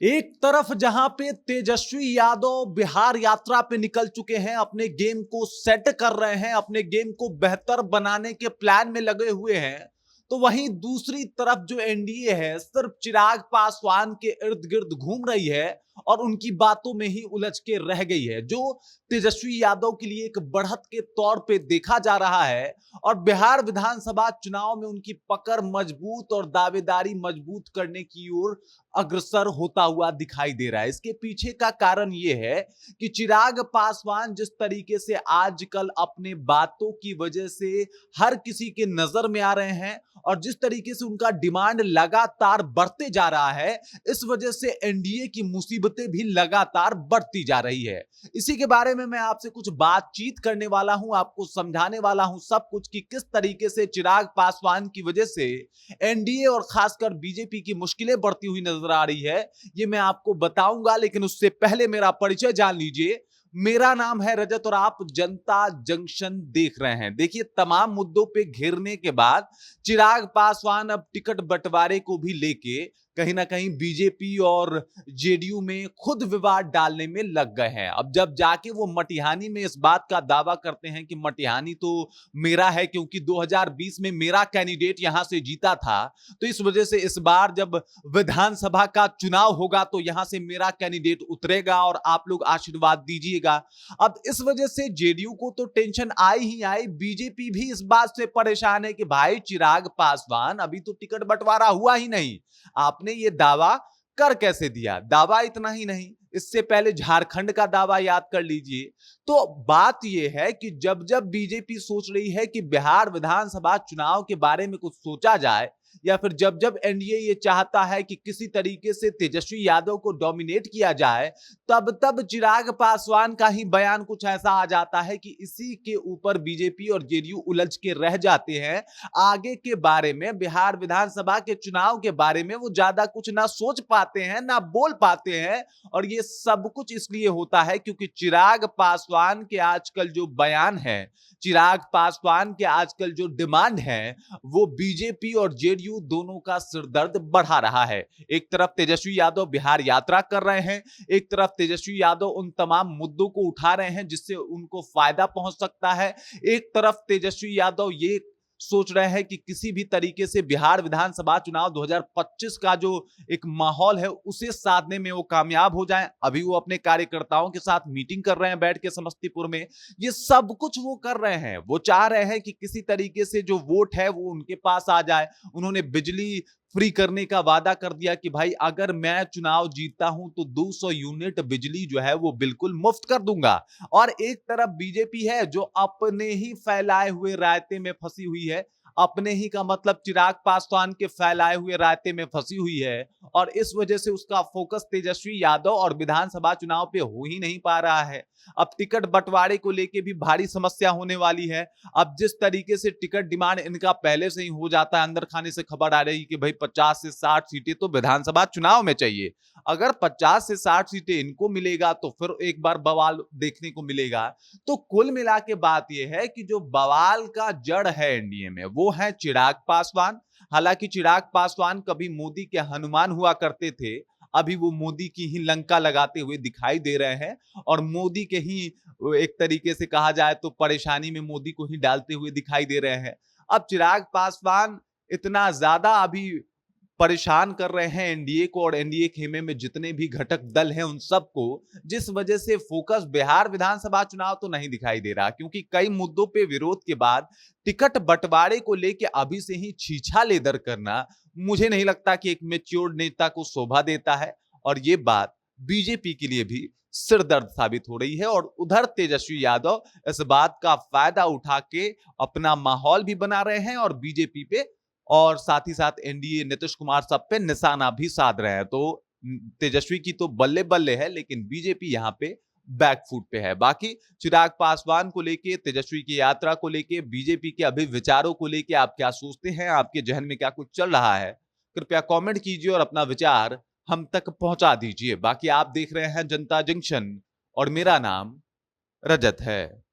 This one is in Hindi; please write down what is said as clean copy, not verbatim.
एक तरफ जहां पे तेजस्वी यादव बिहार यात्रा पे निकल चुके हैं, अपने गेम को सेट कर रहे हैं, अपने गेम को बेहतर बनाने के प्लान में लगे हुए हैं, तो वहीं दूसरी तरफ जो एनडीए है सिर्फ चिराग पासवान के इर्द गिर्द घूम रही है और उनकी बातों में ही उलझ के रह गई है, जो तेजस्वी यादव के लिए एक बढ़त के तौर पे देखा जा रहा है। और बिहार विधानसभा चुनाव में उनकी पकड़ मजबूत और दावेदारी मजबूत करने की ओर अग्रसर होता हुआ दिखाई दे रहा है। इसके पीछे का कारण यह है कि चिराग पासवान जिस तरीके से आजकल अपने बातों की वजह से हर किसी के नजर में आ रहे हैं और जिस तरीके से उनका डिमांड लगातार बढ़ते जा रहा है, इस वजह से एनडीए की मुसीबतें भी लगातार बढ़ती जा रही है। इसी के बारे में मैं आपसे कुछ बातचीत करने वाला हूं, आपको समझाने वाला हूं सब कुछ कि किस तरीके से चिराग पासवान की वजह से एनडीए और खासकर बीजेपी की मुश्किलें बढ़ती हुई नजर आ रही है, ये मैं आपको बताऊंगा। लेकिन उससे पहले मेरा परिचय जान लीजिए। मेरा नाम है रजत और आप जनता जंक्शन देख रहे हैं। देखिए, तमाम मुद्दों पे घेरने के बाद चिराग पासवान अब टिकट बंटवारे को भी लेके कहीं ना कहीं बीजेपी और जेडीयू में खुद विवाद डालने में लग गए हैं। अब जब जाके वो मटिहानी में इस बात का दावा करते हैं कि मटिहानी तो मेरा है क्योंकि 2020 में मेरा कैंडिडेट यहां से जीता था, तो इस वजह से इस बार जब विधानसभा का चुनाव होगा तो यहां से मेरा कैंडिडेट उतरेगा और आप लोग आशीर्वाद दीजिएगा। अब इस वजह से जेडीयू को तो टेंशन आई ही आई, बीजेपी भी इस बात से परेशान है कि भाई चिराग पासवान अभी तो टिकट बंटवारा हुआ ही नहीं, आपने ये दावा कर कैसे दिया। दावा इतना ही नहीं, इससे पहले झारखंड का दावा याद कर लीजिए। तो बात यह है कि जब जब बीजेपी सोच रही है कि बिहार विधानसभा चुनाव के बारे में कुछ सोचा जाए, या फिर जब जब एनडीए ये चाहता है कि किसी तरीके से तेजस्वी यादव को डोमिनेट किया जाए, तब तब चिराग पासवान का ही बयान कुछ ऐसा आ जाता है कि इसी के ऊपर बीजेपी और जेडीयू उलझ के रह जाते हैं। आगे के बारे में, बिहार विधानसभा के चुनाव के बारे में वो ज्यादा कुछ ना सोच पाते हैं ना बोल पाते हैं। और ये सब कुछ इसलिए होता है क्योंकि चिराग पासवान के आजकल जो बयान है, चिराग पासवान के आजकल जो डिमांड है, वो बीजेपी और जेडीयू दोनों का सिरदर्द बढ़ा रहा है। एक तरफ तेजस्वी यादव बिहार यात्रा कर रहे हैं, एक तरफ तेजस्वी यादव उन तमाम मुद्दों को उठा रहे हैं जिससे उनको फायदा पहुंच सकता है। एक तरफ तेजस्वी यादव ये सोच रहे हैं कि किसी भी तरीके से बिहार विधानसभा चुनाव 2025 का जो एक माहौल है उसे साधने में वो कामयाब हो जाएं। अभी वो अपने कार्यकर्ताओं के साथ मीटिंग कर रहे हैं बैठ के समस्तीपुर में। ये सब कुछ वो कर रहे हैं, वो चाह रहे हैं कि किसी तरीके से जो वोट है वो उनके पास आ जाए। उन्होंने बिजली फ्री करने का वादा कर दिया कि भाई अगर मैं चुनाव जीतता हूं तो 200 यूनिट बिजली जो है वो बिल्कुल मुफ्त कर दूंगा। और एक तरफ बीजेपी है जो अपने ही फैलाए हुए रायते में फंसी हुई है, अपने ही का मतलब चिराग पासवान के फैलाए हुए रायते में फंसी हुई है। और इस वजह से उसका फोकस तेजस्वी यादव और विधानसभा चुनाव पे हो ही नहीं पा रहा है। अब टिकट बंटवारे को लेके भी भारी समस्या होने वाली है। अब जिस तरीके से टिकट डिमांड इनका पहले से ही हो जाता है, अंदर खाने से खबर आ रही कि भाई 50 से 60 सीटें तो विधानसभा चुनाव में चाहिए। अगर 50 से 60 सीटें इनको मिलेगा तो फिर एक बार बवाल देखने को मिलेगा। तो कुल मिला के बात यह है कि जो बवाल का जड़ है एनडीए में वो है चिराग पासवान। हालांकि चिराग पासवान कभी मोदी के हनुमान हुआ करते थे, अभी वो मोदी की ही लंका लगाते हुए दिखाई दे रहे हैं और मोदी के ही एक तरीके से कहा जाए तो परेशानी में मोदी को ही डालते हुए दिखाई दे रहे हैं। अब चिराग पासवान इतना ज्यादा अभी परेशान कर रहे हैं एनडीए को और एनडीए खेमे में जितने भी घटक दल हैं उन सबको, जिस वजह से फोकस बिहार विधानसभा चुनाव तो नहीं दिखाई दे रहा, क्योंकि कई मुद्दों पे विरोध के बाद टिकट बंटवारे को लेके अभी से ही छीछा लेदर करना मुझे नहीं लगता कि एक मेच्योर नेता को शोभा देता है। और ये बात बीजेपी के लिए भी सिरदर्द साबित हो रही है। और उधर तेजस्वी यादव इस बात का फायदा उठा के अपना माहौल भी बना रहे हैं और बीजेपी पे और साथ ही साथ एनडीए नीतीश कुमार सब पे निशाना भी साध रहे हैं। तो तेजस्वी की तो बल्ले बल्ले है, लेकिन बीजेपी यहां पे बैकफुट पे है। बाकी चिराग पासवान को लेके, तेजस्वी की यात्रा को लेके, बीजेपी के अभी विचारों को लेके आप क्या सोचते हैं, आपके जहन में क्या कुछ चल रहा है, कृपया कमेंट कीजिए और अपना विचार हम तक पहुंचा दीजिए। बाकी आप देख रहे हैं जनता जंक्शन और मेरा नाम रजत है।